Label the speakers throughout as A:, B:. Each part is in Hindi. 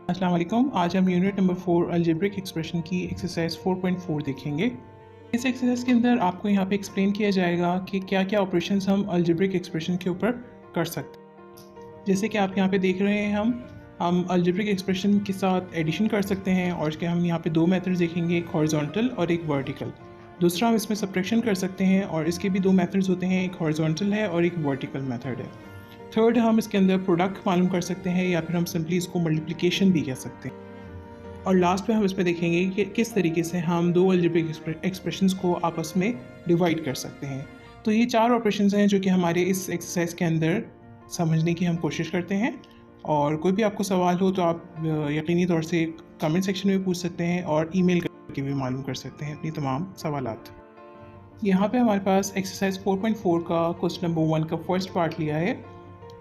A: अस्सलाम वालेकुम। आज हम यूनिट नंबर 4 अलजेब्रिक एक्सप्रेशन की एक्सरसाइज 4.4 देखेंगे। इस एक्सरसाइज के अंदर आपको यहाँ पे एक्सप्लेन किया जाएगा कि क्या क्या ऑपरेशंस हम अलजेब्रिक एक्सप्रेशन के ऊपर कर सकते हैं। जैसे कि आप यहाँ पे देख रहे हैं, हम अलजेब्रिक एक्सप्रेशन के साथ एडिशन कर सकते हैं और इसके हम यहाँ पे दो मेथड्स देखेंगे, एक हॉरिजॉन्टल और एक वर्टिकल। दूसरा हम इसमें सब्ट्रैक्शन कर सकते हैं और इसके भी दो मेथड्स होते हैं, एक हॉरिजॉन्टल है और एक वर्टिकल मेथड है। थर्ड, हम इसके अंदर प्रोडक्ट मालूम कर सकते हैं या फिर हम सिंपली इसको मल्टीप्लिकेशन भी कह सकते हैं। और लास्ट में हम इसमें देखेंगे कि किस तरीके से हम दो अलजेब्रिक एक्सप्रेशंस को आपस में डिवाइड कर सकते हैं। तो ये चार ऑपरेशंस हैं जो कि हमारे इस एक्सरसाइज के अंदर समझने की हम कोशिश करते हैं। और कोई भी आपको सवाल हो तो आप यकीनी तौर से कमेंट सेक्शन में पूछ सकते हैं और ईमेल करके भी मालूम कर सकते हैं अपनी तमाम सवालात। यहाँ पे हमारे पास एक्सरसाइज 4.4 का क्वेश्चन नंबर 1 का फर्स्ट पार्ट लिया है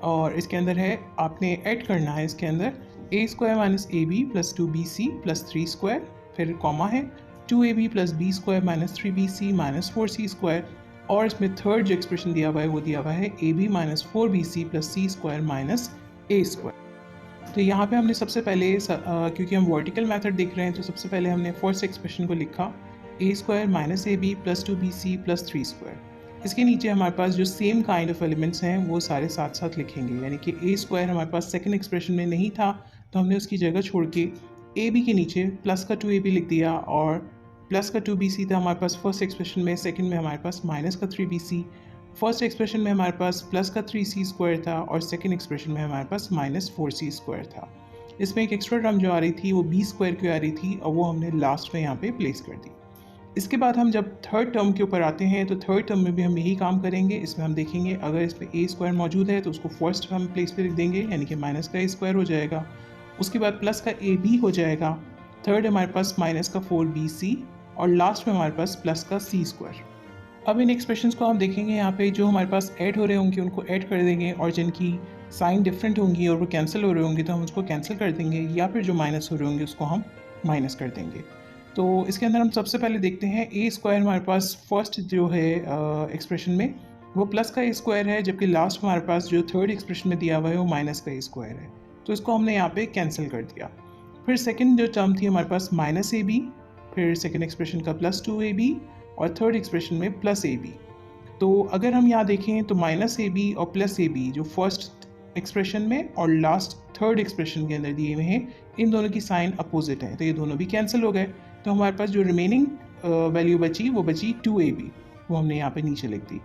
A: और इसके अंदर है, आपने ऐड करना है इसके अंदर a square minus A b plus 2bc plus 3 square, फिर कॉमा है 2ab plus b square minus 3bc minus 4c square. और इसमें थर्ड जो एक्सप्रेशन दिया हुआ है वो दिया हुआ है ab माइनस 4bc प्लस सी स्क्वायर माइनस ए स्क्वायर। तो यहाँ पे हमने सबसे पहले क्योंकि हम वर्टिकल मेथड देख रहे हैं तो सबसे पहले हमने फर्स्ट एक्सप्रेशन को लिखा a square minus A b plus 2bc plus 3 square. इसके नीचे हमारे पास जो सेम काइंड ऑफ एलिमेंट्स हैं वो सारे साथ साथ लिखेंगे, यानी कि ए स्क्वायर हमारे पास सेकंड एक्सप्रेशन में नहीं था तो हमने उसकी जगह छोड़ के ए बी के नीचे प्लस का 2ab लिख दिया और प्लस का 2bc था हमारे पास फर्स्ट एक्सप्रेशन में, सेकंड में हमारे पास माइनस का 3bc, फर्स्ट एक्सप्रेशन में हमारे पास प्लस का 3c स्क्वायर था और सेकंड एक्सप्रेशन में हमारे पास माइनस 4c स्क्वायर था। इसमें एक एक्स्ट्रा टर्म जो आ रही थी वो b स्क्वायर की आ रही थी और वो हमने लास्ट में यहाँ पे प्लेस कर दी। इसके बाद हम जब थर्ड टर्म के ऊपर आते हैं तो थर्ड टर्म में भी हम यही काम करेंगे। इसमें हम देखेंगे अगर इसमें ए स्क्वायर मौजूद है तो उसको फर्स्ट हम प्लेस पे लिख देंगे, यानी कि माइनस का ए स्क्वायर हो जाएगा। उसके बाद प्लस का ए बी हो जाएगा। थर्ड हमारे पास माइनस का 4bc और लास्ट में हमारे पास प्लस का सी स्क्वायर। अब इन एक्सप्रेशंस को हम देखेंगे, यहाँ पे जो हमारे पास ऐड हो रहे होंगे उनको ऐड कर देंगे और जिनकी साइन डिफरेंट होंगी और वो कैंसिल हो रहे होंगे तो हम उसको कैंसिल कर देंगे, या फिर जो माइनस हो रहे होंगे उसको हम माइनस कर देंगे। तो इसके अंदर हम सबसे पहले देखते हैं ए स्क्वायर हमारे पास फर्स्ट जो है एक्सप्रेशन में वो प्लस का ए स्क्वायर है, जबकि लास्ट हमारे पास जो थर्ड एक्सप्रेशन में दिया हुआ है वो माइनस का ए स्क्वायर है, तो इसको हमने यहाँ पे कैंसिल कर दिया। फिर सेकंड जो टर्म थी हमारे पास माइनस ए बी, फिर सेकंड एक्सप्रेशन का प्लस 2ab और थर्ड एक्सप्रेशन में प्लस ए बी। तो अगर हम यहाँ देखें तो माइनस ए बी और प्लस ए बी जो फर्स्ट एक्सप्रेशन में और लास्ट थर्ड एक्सप्रेशन के अंदर दिए हुए हैं, इन दोनों की साइन अपोजिट हैं तो ये दोनों भी कैंसिल हो गए। तो हमारे पास जो रिमेनिंग वैल्यू बची वो बची 2ab, वो हमने यहाँ पे नीचे लिख दी।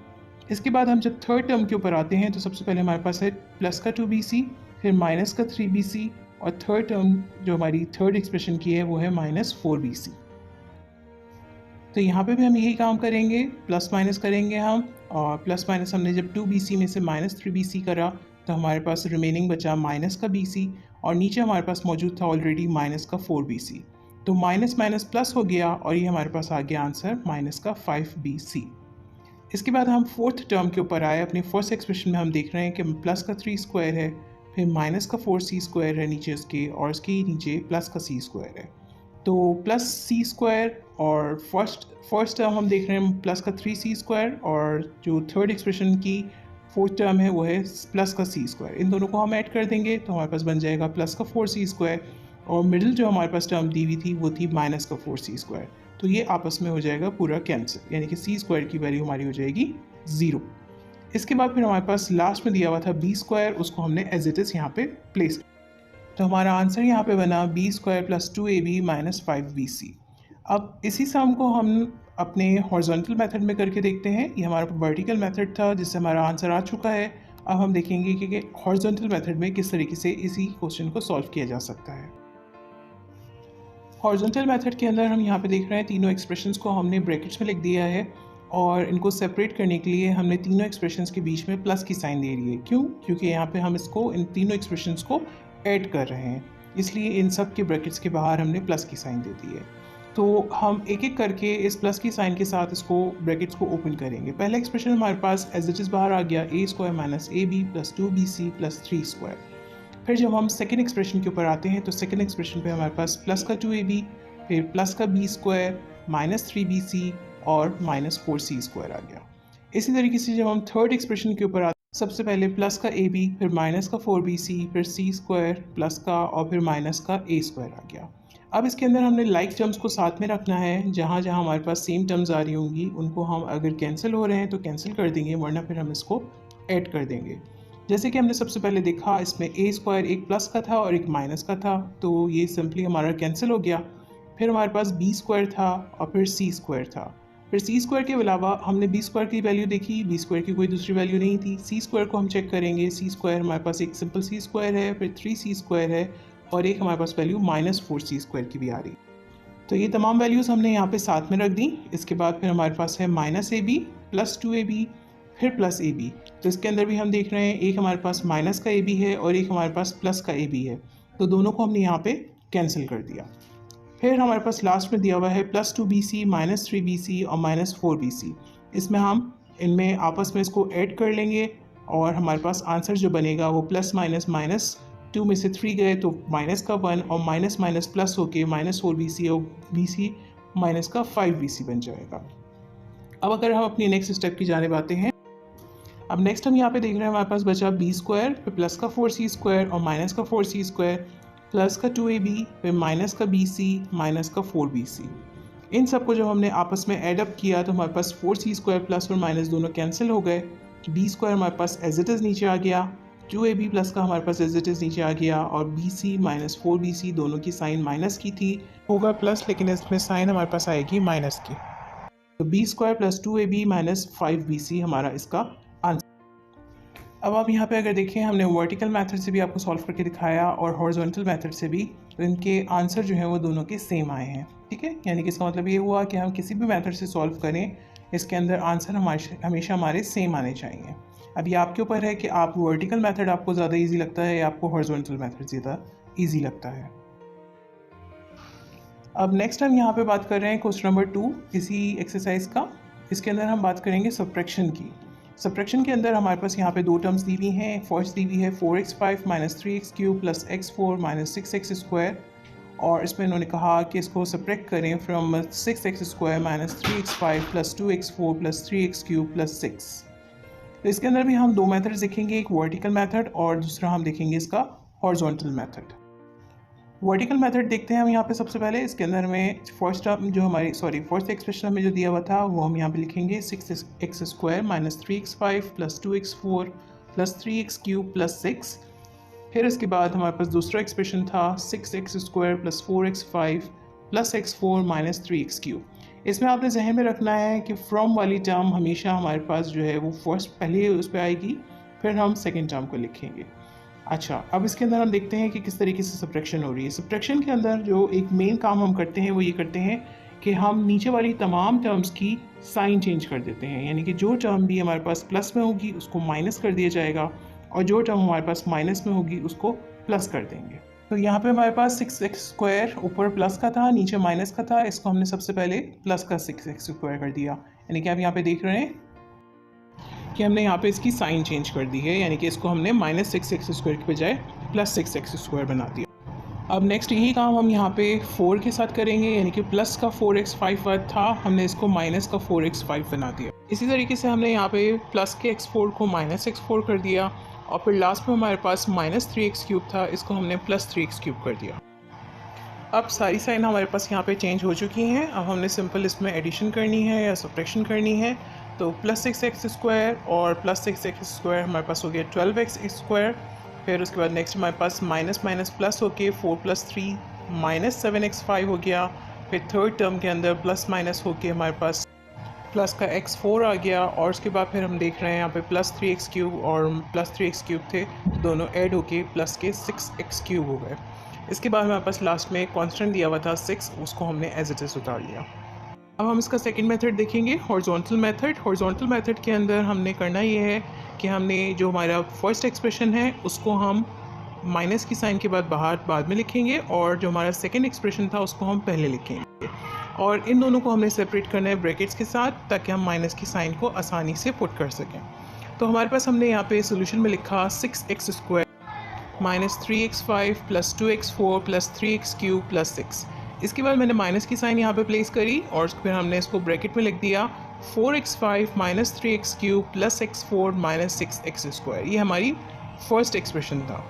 A: इसके बाद हम जब थर्ड टर्म के ऊपर आते हैं तो सबसे पहले हमारे पास है प्लस का 2bc, फिर माइनस का 3bc और थर्ड टर्म जो हमारी थर्ड एक्सप्रेशन की है वो है माइनस 4bc। तो यहाँ पे भी हम यही काम करेंगे, प्लस माइनस करेंगे हम, और प्लस माइनस हमने जब 2bc में से माइनस 3bc करा तो हमारे पास रिमेनिंग बचा माइनस का bc और नीचे हमारे पास मौजूद था ऑलरेडी माइनस का 4bc। तो माइनस माइनस प्लस हो गया और ये हमारे पास आ गया आंसर माइनस का 5bc। इसके बाद हम फोर्थ टर्म के ऊपर आए। अपने फर्स्ट एक्सप्रेशन में हम देख रहे हैं कि प्लस का 3 स्क्वायर है, फिर माइनस का 4c स्क्वायर है नीचे उसके, और उसके नीचे प्लस का c स्क्वायर है। तो प्लस सी स्क्वायर और फर्स्ट टर्म हम देख रहे हैं प्लस का 3c स्क्वायर, और जो थर्ड एक्सप्रेशन की फोर्थ टर्म है वो है प्लस का c स्क्वायर। इन दोनों को हम ऐड कर देंगे तो हमारे पास बन जाएगा प्लस का 4c स्क्वायर, और मिडिल जो हमारे पास टर्म दी हुई थी वो थी माइनस का 4c स्क्वायर। तो ये आपस में हो जाएगा पूरा कैंसिल, यानी कि c स्क्वायर की वैल्यू हमारी हो जाएगी 0। इसके बाद फिर हमारे पास लास्ट में दिया हुआ था b स्क्वायर, उसको हमने एज इट इज़ यहाँ पे प्लेस। तो हमारा आंसर यहाँ पे बना B square plus 2ab minus 5bc। अब इसी सम को हम अपने हॉरिजॉन्टल मेथड में करके देखते हैं। ये हमारा वर्टिकल मेथड था जिससे हमारा आंसर आ चुका है। अब हम देखेंगे कि हॉरिजॉन्टल मेथड में किस तरीके से इसी क्वेश्चन को सॉल्व किया जा सकता है। हॉरिजॉन्टल मेथड के अंदर हम यहाँ पे देख रहे हैं तीनों एक्सप्रेशंस को हमने ब्रैकेट्स में लिख दिया है और इनको सेपरेट करने के लिए हमने तीनों एक्सप्रेशंस के बीच में प्लस की साइन दे रही है। क्यों? क्योंकि यहाँ पे हम इसको इन तीनों एक्सप्रेशंस को ऐड कर रहे हैं, इसलिए इन सब के ब्रैकेट्स के बाहर हमने प्लस की साइन दे दी है। तो हम एक एक करके इस प्लस की साइन के साथ इसको ब्रैकेट्स को ओपन करेंगे। पहला एक्सप्रेशन हमारे पास एज इट इज़ बाहर आ गया a square minus A b plus 2bc plus 3 square. फिर जब हम सेकेंड एक्सप्रेशन के ऊपर आते हैं तो सेकेंड एक्सप्रेशन पे हमारे पास प्लस का 2ab, फिर प्लस का b स्क्वायर माइनस 3bc और माइनस 4c स्क्वायर आ गया। इसी तरीके से जब हम थर्ड एक्सप्रेशन के ऊपर सबसे पहले प्लस का ए बी, फिर माइनस का 4bc, फिर सी स्क्वायर प्लस का और फिर माइनस का ए स्क्वायर आ गया। अब इसके अंदर हमने लाइक टर्म्स को साथ में रखना है, जहाँ जहाँ हमारे पास सेम टर्म्स आ रही होंगी उनको हम अगर कैंसिल हो रहे हैं तो कैंसिल कर देंगे, वरना फिर हम इसको ऐड कर देंगे। जैसे कि हमने सबसे पहले देखा, इसमें ए स्क्वायर एक प्लस का था और एक माइनस का था, तो ये सिंपली हमारा कैंसिल हो गया। फिर हमारे पास बी स्क्वायर था और फिर सी स्क्वायर था। फिर सी स्क्वायर के अलावा हमने बी स्क्वायर की वैल्यू देखी, बी स्क्वायर की कोई दूसरी वैल्यू नहीं थी। सी स्क्वायर को हम चेक करेंगे, सी स्क्वायर हमारे पास एक सिंपल सी स्क्वायर है, फिर 3c स्क्वायर है और एक हमारे पास वैल्यू -4c स्क्वायर की भी आ रही। तो ये तमाम वैल्यूज़ हमने यहाँ पे साथ में रख दी। इसके बाद फिर हमारे पास है -ab प्लस 2ab फिर प्लस ए बी। तो इसके अंदर भी हम देख रहे हैं एक हमारे पास माइनस का ए बी है और एक हमारे पास प्लस का ए बी है, तो दोनों को हमने यहाँ पे कैंसिल कर दिया। फिर हमारे पास लास्ट में दिया हुआ है +2bc, -3bc और -4bc। इसमें हम इनमें आपस में इसको ऐड कर लेंगे और हमारे पास आंसर जो बनेगा वो प्लस माइनस माइनस 2 में से 3 गए तो माइनस का 1 और माइनस माइनस प्लस होके -4bc और bc माइनस का 5bc बन जाएगा। अब अगर हम अपनी नेक्स्ट स्टेप की जानिब आते हैं, अब नेक्स्ट हम यहाँ पे देख रहे हैं हमारे पास बचा बी स्क्वायर, फिर प्लस का 4c स्क्वायर और माइनस का 4c स्क्वायर, प्लस का 2ab, फिर माइनस का bc, माइनस का 4bc। इन सब को जब हमने आपस में ऐड अप किया तो हमारे पास 4c स्क्वायर प्लस और माइनस दोनों कैंसिल हो गए। बी स्क्वायर हमारे पास एज इट इज़ नीचे आ गया, 2ab प्लस का हमारे पास एज इट इज़ नीचे आ गया और bc माइनस 4bc दोनों की साइन माइनस की थी, होगा प्लस लेकिन इसमें साइन हमारे पास आएगी माइनस की। तो B square plus 2ab minus 5bc हमारा इसका आंसर। अब आप यहाँ पे अगर देखें, हमने वर्टिकल मेथड से भी आपको सॉल्व करके दिखाया और हॉरिजॉन्टल मेथड से भी, तो इनके आंसर जो है वो दोनों के सेम आए हैं। ठीक है, यानी कि इसका मतलब ये हुआ कि हम किसी भी मेथड से सॉल्व करें, इसके अंदर आंसर हमेशा हमारे सेम आने चाहिए। अब ये आपके ऊपर है कि आप वर्टिकल मेथड आपको ज़्यादा ईजी लगता है या आपको हॉरिजॉन्टल मेथड ज़्यादा ईजी लगता है। अब नेक्स्ट हम यहाँ पे बात कर रहे हैं क्वेश्चन नंबर 2 इसी एक्सरसाइज का। इसके अंदर हम बात करेंगे सब्ट्रैक्शन की। सब्ट्रैक्शन के अंदर हमारे पास यहाँ पे दो टर्म्स दी हुई हैं। फर्स्ट दी हुई है 4x5 minus 3x³ plus x4 minus 6x square, और इसमें इन्होंने कहा कि इसको सब्ट्रैक्ट करें from 6x square minus 3x5 plus 2x4 plus 3x³ plus 6। तो इसके अंदर भी हम दो मेथड्स देखेंगे, एक वर्टिकल मेथड और दूसरा हम देखेंगे इसका हॉरिजॉन्टल मेथड। वर्टिकल मेथड देखते हैं हम यहाँ पे सबसे पहले। इसके अंदर में फर्स्ट एक्सप्रेशन हमें जो दिया हुआ था वो हम यहाँ पे लिखेंगे 6x square minus 3x5 plus 2x4 plus 3x³ plus 6। फिर इसके बाद हमारे पास दूसरा एक्सप्रेशन था 6x square plus 4x5 plus x4 minus 3x³। इसमें आपने जहन में रखना है कि फ्रॉम वाली टर्म हमेशा हमारे पास जो है वो फर्स्ट पहले उस पर आएगी, फिर हम सेकेंड टर्म को लिखेंगे। अच्छा, अब इसके अंदर हम देखते हैं कि किस तरीके से सब्ट्रैक्शन हो रही है। सब्ट्रैक्शन के अंदर जो एक मेन काम हम करते हैं वो ये करते हैं कि हम नीचे वाली तमाम टर्म्स की साइन चेंज कर देते हैं, यानी कि जो टर्म भी हमारे पास प्लस में होगी उसको माइनस कर दिया जाएगा और जो टर्म हमारे पास माइनस में होगी उसको प्लस कर देंगे। तो यहाँ पे हमारे पास 6x स्क्वायर ऊपर प्लस का था, नीचे माइनस का था, इसको हमने सबसे पहले प्लस का 6x स्क्वायर कर दिया, यानी कि आप यहाँ पे देख रहे हैं कि हमने यहाँ पे इसकी साइन चेंज कर दी है, यानी कि इसको हमने -6x स्क्वायर के बजाय +6x स्क्वायर बना दिया। अब नेक्स्ट यही काम हम यहाँ पे 4 के साथ करेंगे, यानी कि प्लस का 4x5 था, हमने इसको माइनस का 4x5 बना दिया। इसी तरीके से हमने यहाँ पे प्लस के x4 को -x4 कर दिया और फिर लास्ट में हमारे पास -3x³ था, इसको हमने +3x³ कर दिया। अब सारी साइन हमारे पास यहाँ पे चेंज हो चुकी हैं। अब हमने सिंपल इसमें एडिशन करनी है या सब्ट्रैक्शन करनी है। तो +6x स्क्वायर और +6x स्क्वायर हमारे पास हो गया 12x स्क्वायर। फिर उसके बाद नेक्स्ट हमारे पास माइनस माइनस प्लस होके 4 + 3 -7x5 हो गया। फिर थर्ड टर्म के अंदर प्लस माइनस होके हमारे पास प्लस का x4 आ गया और उसके बाद फिर हम देख रहे हैं यहाँ पे +3x³ और +3x³ थे, दोनों ऐड होके प्लस के 6x³ हो गए। इसके बाद हमारे पास लास्ट में कांस्टेंट दिया हुआ था 6, उसको हमने एज इट इज़ उतार लिया। अब हम इसका सेकंड मेथड देखेंगे, हॉरिजॉन्टल मेथड। हॉरिजॉन्टल मेथड के अंदर हमने करना ये है कि हमने जो हमारा फर्स्ट एक्सप्रेशन है उसको हम माइनस की साइन के बाद में लिखेंगे और जो हमारा सेकंड एक्सप्रेशन था उसको हम पहले लिखेंगे और इन दोनों को हमने सेपरेट करना है ब्रैकेट्स के साथ, ताकि हम माइनस की साइन को आसानी से पुट कर सकें। तो हमारे पास हमने यहाँ पे सोल्यूशन में लिखा 6x square -3x5 + 2x4 + 3x³ + 6। इसके बाद मैंने माइनस की साइन यहाँ पे प्लेस करी और फिर हमने इसको ब्रैकेट में लिख दिया 4x5 minus 3x³ plus x4 minus 6x²। ये हमारी फर्स्ट एक्सप्रेशन था।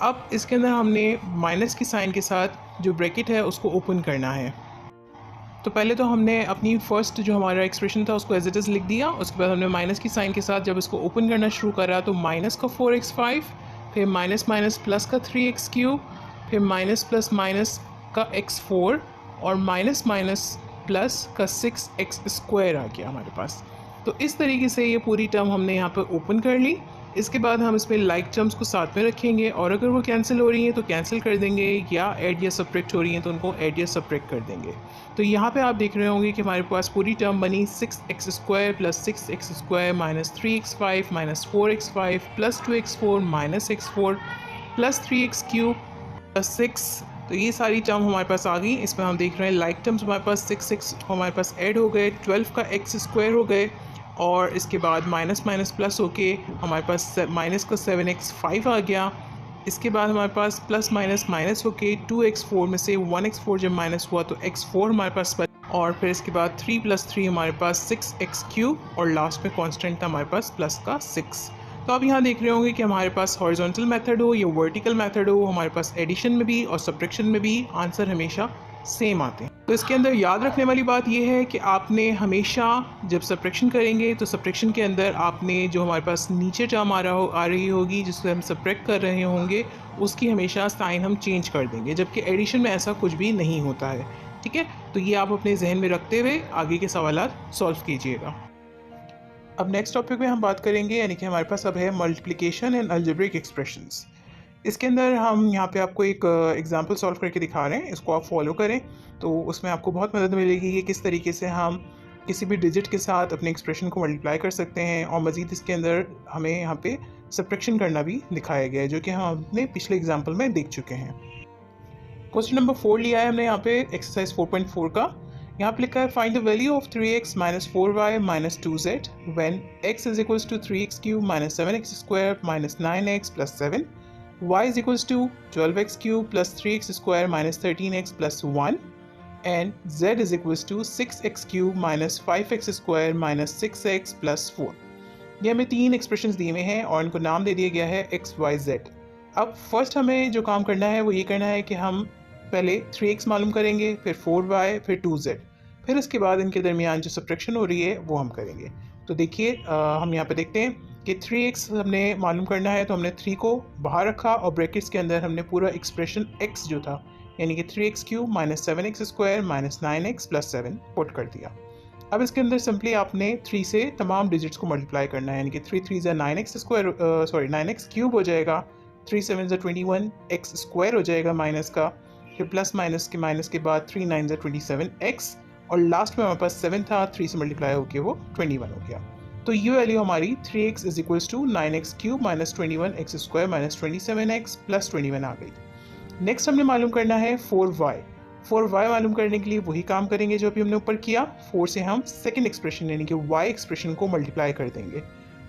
A: अब इसके अंदर हमने माइनस की साइन के साथ जो ब्रैकेट है उसको ओपन करना है। तो पहले तो हमने अपनी फर्स्ट जो हमारा एक्सप्रेशन था उसको एज इट इज़ लिख दिया। उसके बाद हमने माइनस की साइन के साथ जब इसको ओपन करना शुरू करा तो माइनस का 4x5, फिर माइनस माइनस प्लस का 3x³, फिर माइनस प्लस माइनस का x4 और माइनस माइनस प्लस का 6x² आ गया हमारे पास। तो इस तरीके से ये पूरी टर्म हमने यहाँ पर ओपन कर ली। इसके बाद हम इसमें लाइक टर्म्स को साथ में रखेंगे और अगर वो कैंसिल हो रही हैं तो कैंसिल कर देंगे, या ऐड या सब्ट्रैक्ट हो रही हैं तो उनको ऐड या सब्ट्रैक्ट कर देंगे। तो यहाँ पे आप देख रहे होंगे कि हमारे पास पूरी टर्म बनी 6x² plus 6x² minus 3x5 minus 4x5 plus 2x4 minus x4 plus 3x³ plus 6। तो ये सारी टर्म हमारे पास आ गई। इसमें हम देख रहे हैं लाइक टर्म्स हमारे पास 6 हमारे पास ऐड हो गए, 12 का x² हो गए और इसके बाद माइनस माइनस प्लस होके हमारे पास माइनस का 7x5 आ गया। इसके बाद हमारे पास प्लस माइनस माइनस होके 2x4 में से 1x4 जब माइनस हुआ तो x4 हमारे पास और फिर इसके बाद 3 प्लस 3 हमारे पास 6x³ और लास्ट में कांस्टेंट था हमारे पास प्लस का 6। तो आप यहाँ देख रहे होंगे कि हमारे पास हॉरिजॉन्टल मेथड हो या वर्टिकल मेथड हो, हमारे पास एडिशन में भी और सब्ट्रैक्शन में भी आंसर हमेशा सेम आते हैं। तो इसके अंदर याद रखने वाली बात यह है कि आपने हमेशा जब सब्ट्रैक्शन करेंगे तो सब्ट्रैक्शन के अंदर आपने जो हमारे पास नीचे टर्म आ रही होगी जिसको हम सब्ट्रैक्ट कर रहे होंगे उसकी हमेशा साइन हम चेंज कर देंगे, जबकि एडिशन में ऐसा कुछ भी नहीं होता है। ठीक है, तो ये आप अपने जहन में रखते हुए आगे के सवालात सॉल्व कीजिएगा। अब नेक्स्ट टॉपिक में हम बात करेंगे, यानी कि हमारे पास अब है मल्टीप्लिकेशन एंड अलजेब्रिक एक्सप्रेशंस। इसके अंदर हम यहाँ पे आपको एक एग्जांपल सॉल्व करके दिखा रहे हैं, इसको आप फॉलो करें तो उसमें आपको बहुत मदद मिलेगी कि किस तरीके से हम किसी भी डिजिट के साथ अपने एक्सप्रेशन को मल्टीप्लाई कर सकते हैं। और मज़ीद इसके अंदर हमें यहाँ पे सब्ट्रैक्शन करना भी दिखाया गया है, जो कि हम अपने पिछले एग्जाम्पल में देख चुके हैं। क्वेश्चन नंबर 4 लिया है हमने यहाँ पे एक्सरसाइज 4.4 का। यहाँ पे लिखा है find the value of 3x minus 4y minus 2z when x is equals to 3x³ minus 7x² minus 9x plus 7, y is equals to 12x³ plus 3x² minus 13x plus 1 and z is equals to 6x³ minus 5x² minus 6x plus 4। ये हमें तीन एक्सप्रेशंस दिए हुए हैं और इनको नाम दे दिया गया है x, y, z। अब फर्स्ट हमें जो काम करना है वो ये करना है कि हम पहले 3x मालूम करेंगे, फिर 4y, फिर 2z, फिर उसके बाद इनके दरमियान जो सब्ट्रैक्शन हो रही है वो हम करेंगे। तो देखिए हम यहाँ पे देखते हैं कि 3x हमने मालूम करना है तो हमने 3 को बाहर रखा और ब्रैकेट्स के अंदर हमने पूरा एक्सप्रेशन x जो था यानी कि 3x³ minus 7x² minus 9x plus 7 put कर दिया। अब इसके अंदर सिंपली आपने 3 से तमाम डिजिट्स को मल्टीप्लाई करना है, यानी कि 3 3 9x³ हो जाएगा, 3 7 21 x² हो जाएगा माइनस का, फिर प्लस माइनस के बाद 3 9 27x और लास्ट में हमारे पास 7 था, 3 से मल्टीप्लाई होकर वो 21 हो गया। तो ये वैल्यू हमारी 3x is equals to 9x³ minus 21x² minus 27x plus 21 आ गई। नेक्स्ट हमने मालूम करना है 4y मालूम करने के लिए वही काम करेंगे जो अभी हमने ऊपर किया। 4 से हम सेकंड एक्सप्रेशन यानी कि y एक्सप्रेशन को मल्टीप्लाई कर देंगे।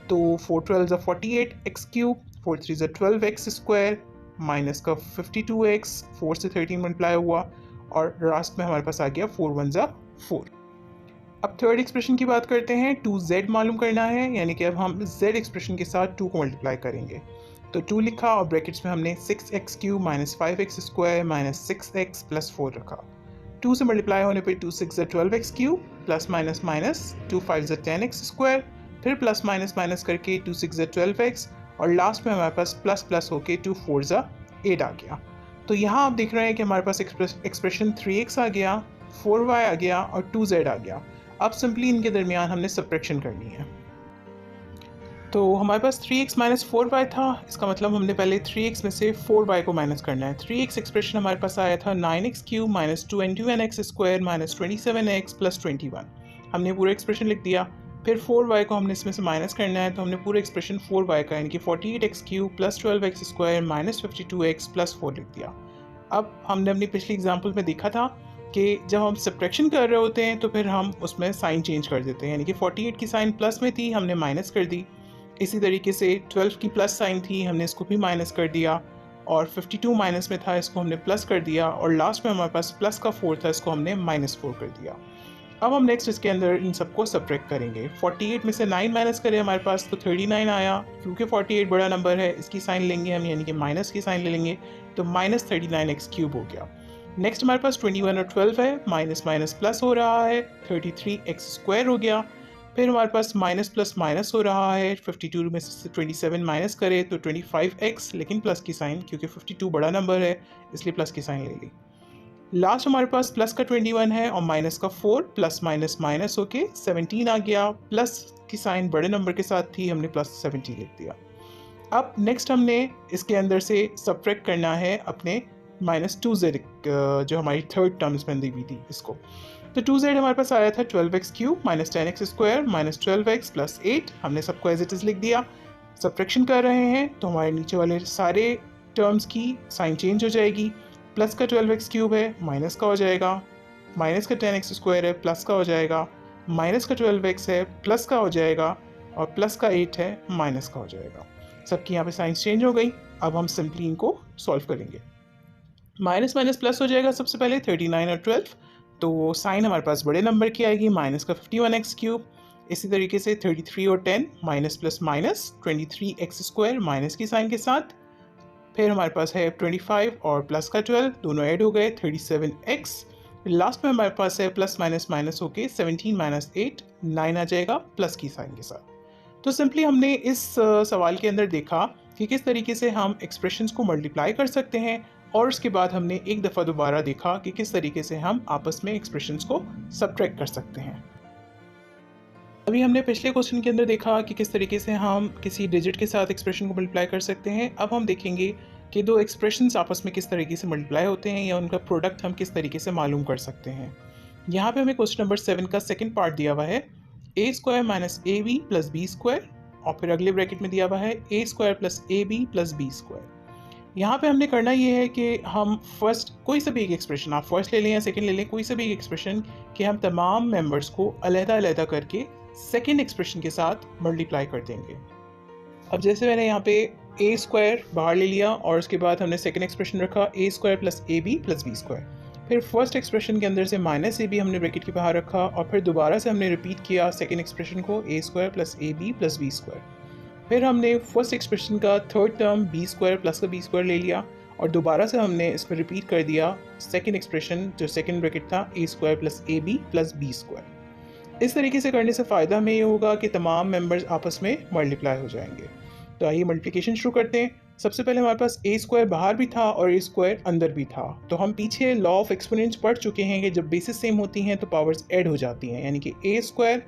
A: तो 4 12 48x³ 4 3 12x² माइनस का 52x, 4 से 13 मल्टीप्लाई हुआ और लास्ट में हमारे पास आ गया 4 1 4। अब थर्ड एक्सप्रेशन की बात करते हैं। 2z मालूम करना है, यानी कि अब हम z एक्सप्रेशन के साथ 2 को मल्टीप्लाई करेंगे। तो 2 लिखा और ब्रैकेट्स में हमने 6x³ minus 5x² minus 6x plus 4 रखा। 2 से मल्टीप्लाई होने पे 2 6 12x³ plus minus minus 2 5 10x², फिर प्लस माइनस करके 2 6 12x और लास्ट में हमारे पास प्लस प्लस होके 2 4 8 आ गया। तो यहाँ आप देख रहे हैं कि हमारे पास एक्सप्रेशन 3x आ गया, 4y आ गया और 2z आ गया। अब सिंपली इनके दरमियान हमने सब्ट्रैक्शन करनी है। तो हमारे पास 3x माइनस 4y था, इसका मतलब हमने पहले 3x में से 4y को माइनस करना है। 3x एक्सप्रेशन हमारे पास आया था 9x³ minus 21x² minus 27x plus 21। हमने पूरा एक्सप्रेशन लिख दिया। फिर 4y को हमने इसमें से माइनस करना है, तो हमने पूरा एक्सप्रेशन 4y का यानी कि 48x³ plus 12x² minus 52x plus 4 लिख दिया। अब हमने अपनी पिछली एग्जाम्पल में देखा था कि जब हम सब्ट्रैक्शन कर रहे होते हैं तो फिर हम उसमें साइन चेंज कर देते हैं, यानी कि 48 की साइन प्लस में थी, हमने माइनस कर दी। इसी तरीके से 12 की प्लस साइन थी, हमने इसको भी माइनस कर दिया और 52 माइनस में था, इसको हमने प्लस कर दिया, और लास्ट में हमारे पास प्लस का 4 था, इसको हमने -4 कर दिया। अब हम नेक्स्ट इसके अंदर इन सबको सब्ट्रैक्ट करेंगे। 48 में से 9 माइनस करें हमारे पास तो 39 आया। क्योंकि 48 बड़ा नंबर है, इसकी साइन लेंगे हम, यानी कि माइनस की साइन ले लेंगे, तो -39x³ हो गया। नेक्स्ट हमारे पास 21 और 12 है, माइनस माइनस प्लस हो रहा है, 33x² हो गया। फिर हमारे पास माइनस प्लस माइनस हो रहा है, 52 में से 27 माइनस करें तो 25x, लेकिन प्लस की साइन, क्योंकि 52 बड़ा नंबर है इसलिए प्लस की साइन ले ली। लास्ट हमारे पास प्लस का 21 है और माइनस का 4, प्लस माइनस माइनस होके 17 आ गया। प्लस की साइन बड़े नंबर के साथ थी, हमने प्लस 17 लिख दिया। अब नेक्स्ट हमने इसके अंदर से सब्ट्रैक्ट करना है अपने -2z, जो हमारी थर्ड टर्म इसमें दी हुई थी इसको। तो 2z हमारे पास आया था 12x³ - 10x² - 12x + 8। हमने सबको एज इट इज़ लिख दिया। सब्ट्रैक्शन कर रहे हैं तो हमारे नीचे वाले सारे टर्म्स की साइन चेंज हो जाएगी। प्लस का 12x³ है, माइनस का हो जाएगा। माइनस का 10x² है, प्लस का हो जाएगा। माइनस का 12x है, प्लस का हो जाएगा। और प्लस का 8 है, माइनस का हो जाएगा। सबकी यहाँ पे साइंस चेंज हो गई। अब हम सिंपली इनको सॉल्व करेंगे। माइनस माइनस प्लस हो जाएगा सबसे पहले 39 और 12, तो साइन हमारे पास बड़े नंबर की आएगी, माइनस का 51x³। इसी तरीके से 33 और 10, minus plus minus 23x² minus की साइन के साथ। फिर हमारे पास है 25 और प्लस का 12, दोनों ऐड हो गए 37x। लास्ट में हमारे पास है प्लस माइनस माइनस होके 17 - 8, 9 आ जाएगा प्लस की साइन के साथ। तो सिंपली हमने इस सवाल के अंदर देखा कि किस तरीके से हम एक्सप्रेशंस को मल्टीप्लाई कर सकते हैं, और उसके बाद हमने एक दफ़ा दोबारा देखा कि किस तरीके से हम आपस में एक्सप्रेशंस को सब्ट्रैक्ट कर सकते हैं। अभी हमने पिछले क्वेश्चन के अंदर देखा कि किस तरीके से हम किसी डिजिट के साथ एक्सप्रेशन को मल्टीप्लाई कर सकते हैं। अब हम देखेंगे कि दो एक्सप्रेशंस आपस में किस तरीके से मल्टीप्लाई होते हैं, या उनका प्रोडक्ट हम किस तरीके से मालूम कर सकते हैं। यहाँ पे हमें क्वेश्चन नंबर 7 का सेकंड पार्ट दिया हुआ है, a² - ab + b², और फिर अगले ब्रैकेट में दिया हुआ है a² + ab + b²। यहाँ पे हमने करना ये है कि हम फर्स्ट कोई सा भी एक एक्सप्रेशन, आप फर्स्ट ले लें या सेकंड ले लें, कोई सा भी एक एक्सप्रेशन कि हम तमाम मेंबर्स को अलग-अलग करके सेकंड एक्सप्रेशन के साथ मल्टीप्लाई कर देंगे। अब जैसे मैंने यहाँ पे a² बाहर ले लिया और उसके बाद हमने सेकंड एक्सप्रेशन रखा a² + ab + b²। फिर फर्स्ट एक्सप्रेशन के अंदर से -ab हमने ब्रैकेट के बाहर रखा, और फिर दोबारा से हमने रिपीट किया सेकंड एक्सप्रेशन को a² + ab + b²। फिर हमने फर्स्ट एक्सप्रेशन का थर्ड टर्म b² प्लस का b² ले लिया, और दोबारा से हमने इसमें रिपीट कर दिया सेकंड एक्सप्रेशन, जो सेकंड ब्रैकेट था a² + ab + b²। इस तरीके से करने से फ़ायदा हमें ये होगा कि तमाम मेंबर्स आपस में मल्टीप्लाई हो जाएंगे। तो आइए मल्टीप्लिकेशन शुरू करते हैं। सबसे पहले हमारे पास a² बाहर भी था और a² अंदर भी था। तो हम पीछे लॉ ऑफ एक्सपोनेंट्स पढ़ चुके हैं कि जब बेसिस सेम होती हैं तो पावर्स ऐड हो जाती हैं, यानी कि a²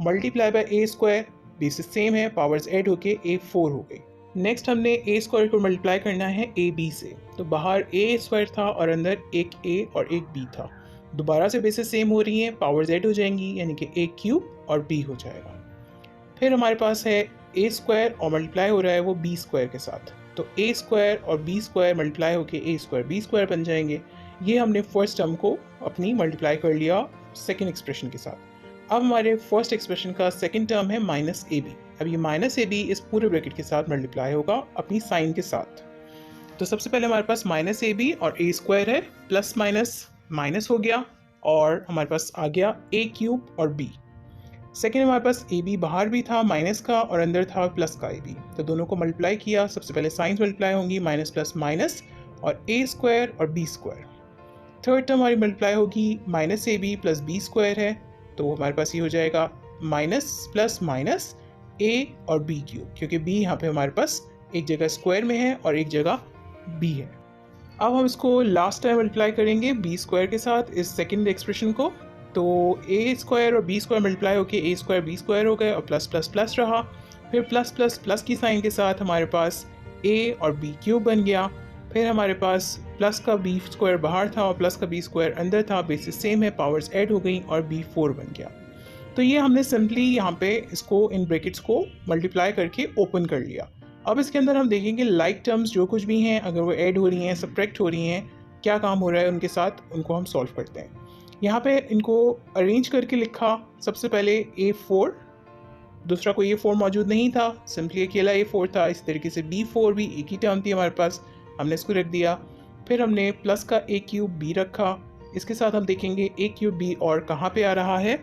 A: multiply by a², basis same है, पावर्स ऐड होके a4 हो गई। नेक्स्ट हमने a² को मल्टीप्लाई करना है ab से। तो बाहर a² था और अंदर एक a और एक b था। दोबारा से बेसिस सेम हो रही हैं, पावर्स ऐड हो जाएंगी, यानी कि a³ और b हो जाएगा। फिर हमारे पास है a² और मल्टीप्लाई हो रहा है वो b² के साथ। तो a² और b² मल्टीप्लाई होके a² b² बन जाएंगे। ये हमने फर्स्ट टर्म को अपनी मल्टीप्लाई कर लिया सेकेंड एक्सप्रेशन के साथ। अब हमारे फर्स्ट एक्सप्रेशन का सेकेंड टर्म है -ab। अब ये -ab इस पूरे ब्रैकेट के साथ मल्टीप्लाई होगा अपनी साइन के साथ। तो सबसे पहले हमारे पास -ab और a² है, प्लस माइनस माइनस हो गया, और हमारे पास आ गया a³ और b। सेकेंड हमारे पास ab बाहर भी था माइनस का, और अंदर था प्लस का ab। तो दोनों को मल्टीप्लाई किया, सबसे पहले साइंस मल्टीप्लाई होंगी, माइनस प्लस माइनस और a² और b²। थर्ड टर्म हमारी मल्टीप्लाई होगी, -ab + b² है, तो हमारे पास ये हो जाएगा माइनस प्लस माइनस a और b³, क्योंकि b यहाँ पे हमारे पास एक जगह स्क्वायर में है और एक जगह b है। अब हम इसको लास्ट टाइम मल्टीप्लाई करेंगे b² के साथ इस सेकंड एक्सप्रेशन को। तो a² और b² मल्टीप्लाई होके a² b² हो गए, और प्लस प्लस प्लस रहा। फिर प्लस प्लस प्लस की साइन के साथ हमारे पास a और b³ बन गया। फिर हमारे पास प्लस का b² बाहर था और प्लस का b² अंदर था, बेसिस सेम है, पावर्स ऐड हो गई और b4 बन गया। तो ये हमने सिंपली यहाँ पे इसको इन ब्रैकेट्स को मल्टीप्लाई करके ओपन कर लिया। अब इसके अंदर हम देखेंगे लाइक टर्म्स जो कुछ भी हैं, अगर वो ऐड हो रही हैं, सब्ट्रैक्ट हो रही हैं, क्या काम हो रहा है उनके साथ, उनको हम सॉल्व करते हैं। यहाँ पे इनको अरेंज करके लिखा, सबसे पहले a4, दूसरा कोई a4 मौजूद नहीं था, सिंपली अकेला a4 था। इस तरीके से b4 भी एक ही टर्म थी हमारे पास, हमने इसको रख दिया। फिर हमने प्लस का ए क्यूब बी रखा, इसके साथ हम देखेंगे ए क्यूब बी और कहाँ पे आ रहा है,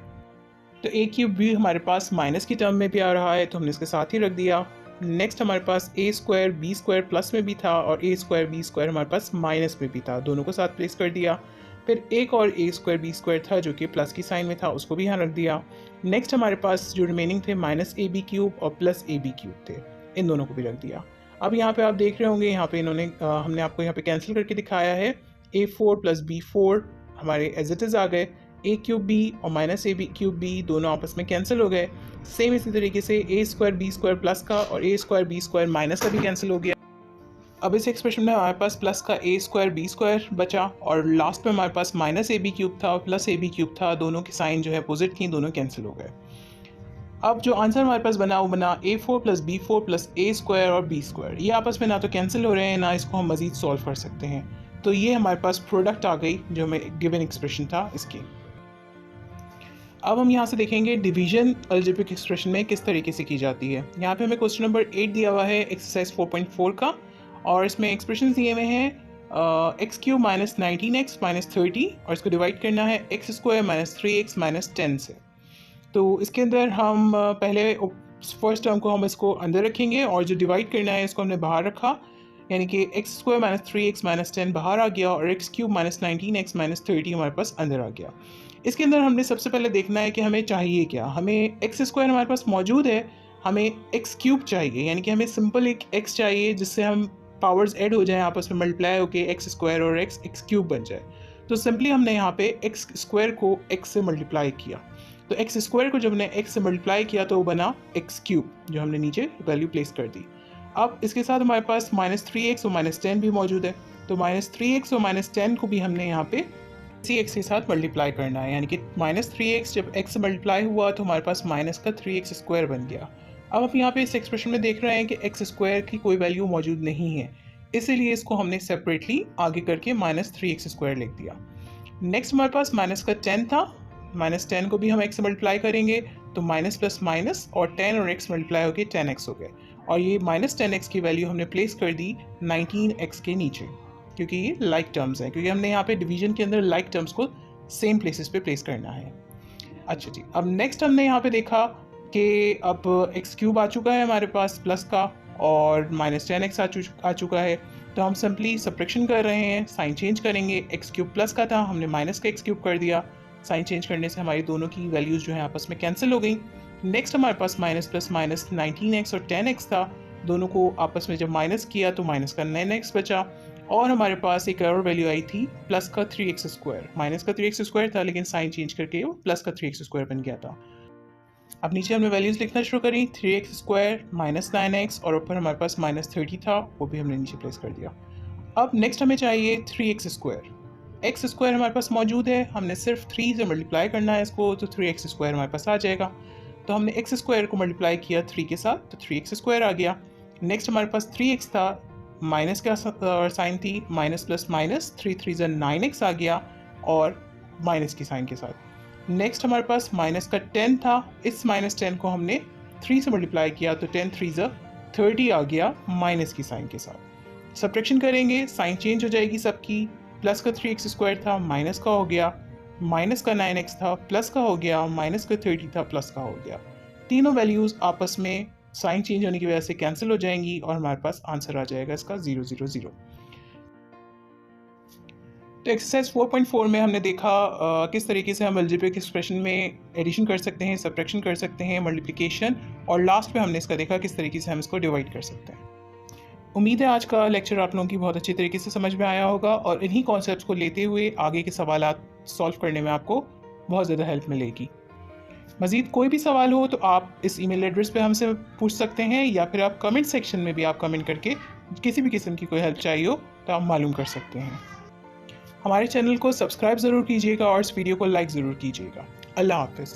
A: तो ए क्यूब बी हमारे पास माइनस की टर्म में भी आ रहा है, तो हमने इसके साथ ही रख दिया। नेक्स्ट हमारे पास ए स्क्वायर बी स्क्वायर प्लस में भी था और ए स्क्वायर बी स्क्वायर हमारे पास माइनस में भी था, दोनों को साथ प्लेस कर दिया। फिर एक और ए स्क्वायर बी स्क्वायर था जो कि प्लस की साइन में था, उसको भी यहाँ रख दिया। नेक्स्ट हमारे पास जो रिमेनिंग थे माइनस ए बी क्यूब और प्लस ए बी क्यूब थे, इन दोनों को भी रख दिया। अब यहाँ पे आप देख रहे होंगे, यहाँ पे इन्होंने हमने आपको यहाँ पे कैंसिल करके दिखाया है। A four plus B four हमारे एज इट इज़ आ गए, ए क्यूब बी और माइनस ए बी क्यूब बी दोनों आपस में कैंसिल हो गए। सेम इसी तरीके से ए स्क्वायर बी स्क्वायर प्लस का और ए स्क्वायर बी स्क्वायर माइनस का भी कैंसिल हो गया। अब इस एक्सप्रेशन में हमारे पास प्लस का ए स्क्वायर बी स्क्वायर बचा और लास्ट में हमारे पास माइनस ए बी क्यूब था और प्लस ए बी क्यूब था, दोनों की साइन जो है अपोजिट थी, दोनों कैंसिल हो गए। अब जो आंसर हमारे पास बना वो बना a four plus B four plus a square और बी स्क्वायर, ये आपस में ना तो कैंसिल हो रहे हैं ना इसको हम मज़ीद सॉल्व कर सकते हैं। तो ये हमारे पास प्रोडक्ट आ गई जो हमें गिवन एक्सप्रेशन था इसकी। अब हम यहाँ से देखेंगे डिवीजन अलजेब्रिक एक्सप्रेशन में किस तरीके से की जाती है। यहाँ पे हमें क्वेश्चन नंबर 8 दिया हुआ है एक्सरसाइज 4.4 का, और इसमें एक्सप्रेशन दिए हुए हैं x cube minus 19x minus 30 और इसको डिवाइड करना है x square minus 3x minus 10 से। तो इसके अंदर हम पहले फर्स्ट टर्म को हम इसको अंदर रखेंगे और जो डिवाइड करना है इसको हमने बाहर रखा, यानी कि x square minus 3x minus 10 बाहर आ गया और x cube minus 19x minus 30 हमारे पास अंदर आ गया। इसके अंदर हमने सबसे पहले देखना है कि हमें चाहिए क्या। हमें एक्स स्क्वायर हमारे पास मौजूद है, हमें एक्स क्यूब चाहिए, यानी कि हमें सिंपल एक एक्स चाहिए जिससे हम पावर्स ऐड हो जाए आपस में, मल्टीप्लाई होकर एक्स स्क्वायर और एक्स क्यूब बन जाए। तो सिंपली हमने यहाँ पे एक्स स्क्वायर को एक्स से मल्टीप्लाई किया, तो एक्स स्क्वायर को जब हमने एक्स से मल्टीप्लाई किया तो वो बना एक्स क्यूब, जो हमने नीचे वैल्यू प्लेस कर दी। अब इसके साथ हमारे पास माइनस 3x और माइनस 10 भी मौजूद है, तो माइनस 3x और माइनस 10 को भी हमने यहाँ पे इसी x के साथ मल्टीप्लाई करना है, यानी कि माइनस 3x जब x से मल्टीप्लाई हुआ तो हमारे पास माइनस का 3x स्क्वायर बन गया। अब हम यहाँ पे इस एक्सप्रेशन में देख रहे हैं कि x स्क्वायर की कोई वैल्यू मौजूद नहीं है, इसीलिए इसको हमने सेपरेटली आगे करके माइनस 3x स्क्वायर लिख दिया। नेक्स्ट हमारे पास माइनस का 10 था, माइनस 10 को भी हम x से मल्टीप्लाई करेंगे तो माइनस प्लस माइनस और 10 और x मल्टीप्लाई होकर 10x हो गए, और ये माइनस 10x की वैल्यू हमने प्लेस कर दी 19x के नीचे, क्योंकि ये लाइक टर्म्स हैं, क्योंकि हमने यहाँ पे डिवीजन के अंदर लाइक टर्म्स को सेम प्लेसेस पे प्लेस करना है। अच्छा जी, अब नेक्स्ट हमने यहाँ पे देखा कि अब एक्स क्यूब आ चुका है हमारे पास प्लस का और माइनस 10x आ चुका है, तो हम सिंपली सब्ट्रैक्शन कर रहे हैं, साइन चेंज करेंगे। एक्स क्यूब प्लस का था, हमने माइनस का एक्स क्यूब कर दिया, साइन चेंज करने से हमारी दोनों की वैल्यूज़ जो है आपस में कैंसिल हो गई। नेक्स्ट हमारे पास माइनस प्लस माइनस 19x और 10x था, दोनों को आपस में जब माइनस किया तो माइनस का 9x बचा, और हमारे पास एक और वैल्यू आई थी प्लस का 3x स्क्वायर। माइनस का 3x स्क्वायर था लेकिन साइन चेंज करके वो प्लस का 3x स्क्वायर बन गया था। अब नीचे हमने वैल्यूज़ लिखना शुरू करी, 3x स्क्वायर माइनस 9x और ऊपर हमारे पास माइनस 30 था, वो भी हमने नीचे प्लेस कर दिया। अब नेक्स्ट हमें चाहिए 3x स्क्वायर। एक्स स्क्वायर हमारे पास मौजूद है, हमने सिर्फ 3 से मल्टीप्लाई करना है इसको, तो 3x स्क्वायर हमारे पास आ जाएगा। तो हमने एक्स स्क्वायर को मल्टीप्लाई किया 3 के साथ, तो 3x स्क्वायर आ गया। नेक्स्ट हमारे पास 3x था, माइनस का साइन थी, माइनस प्लस माइनस 3 3 ज़ा 9x आ गया और माइनस की साइन के साथ। नेक्स्ट हमारे पास माइनस का 10 था, इस माइनस 10 को हमने 3 से मल्टीप्लाई किया तो 10 3 ज़ा 30 आ गया माइनस की साइन के साथ। सब्ट्रैक्शन करेंगे, साइन चेंज हो जाएगी सबकी, प्लस का 3x स्क्वायर था माइनस का हो गया, माइनस का 9x था प्लस का हो गया, माइनस का 30 था प्लस का हो गया। तीनों वैल्यूज़ आपस में साइन चेंज होने की वजह से कैंसिल हो जाएंगी और हमारे पास आंसर आ जाएगा इसका 0 0 0। तो एक्सरसाइज 4.4 में हमने देखा किस तरीके से हम अलजेब्रिक एक्सप्रेशन में एडिशन कर सकते हैं, सब्ट्रैक्शन कर सकते हैं, मल्टीप्लिकेशन, और लास्ट में हमने इसका देखा किस तरीके से हम इसको डिवाइड कर सकते हैं। उम्मीद है आज का लेक्चर आप लोगों की बहुत अच्छी तरीके से समझ में आया होगा और इन्हीं कॉन्सेप्ट्स को लेते हुए आगे के सवालात सॉल्व करने में आपको बहुत ज़्यादा हेल्प मिलेगी। मज़ीद कोई भी सवाल हो तो आप इस ईमेल एड्रेस पे हमसे पूछ सकते हैं, या फिर आप कमेंट सेक्शन में भी आप कमेंट करके किसी भी किस्म की कोई हेल्प चाहिए हो तो आप मालूम कर सकते हैं। हमारे चैनल को सब्सक्राइब ज़रूर कीजिएगा और इस वीडियो को लाइक ज़रूर कीजिएगा। अल्लाह हाफ़िज़।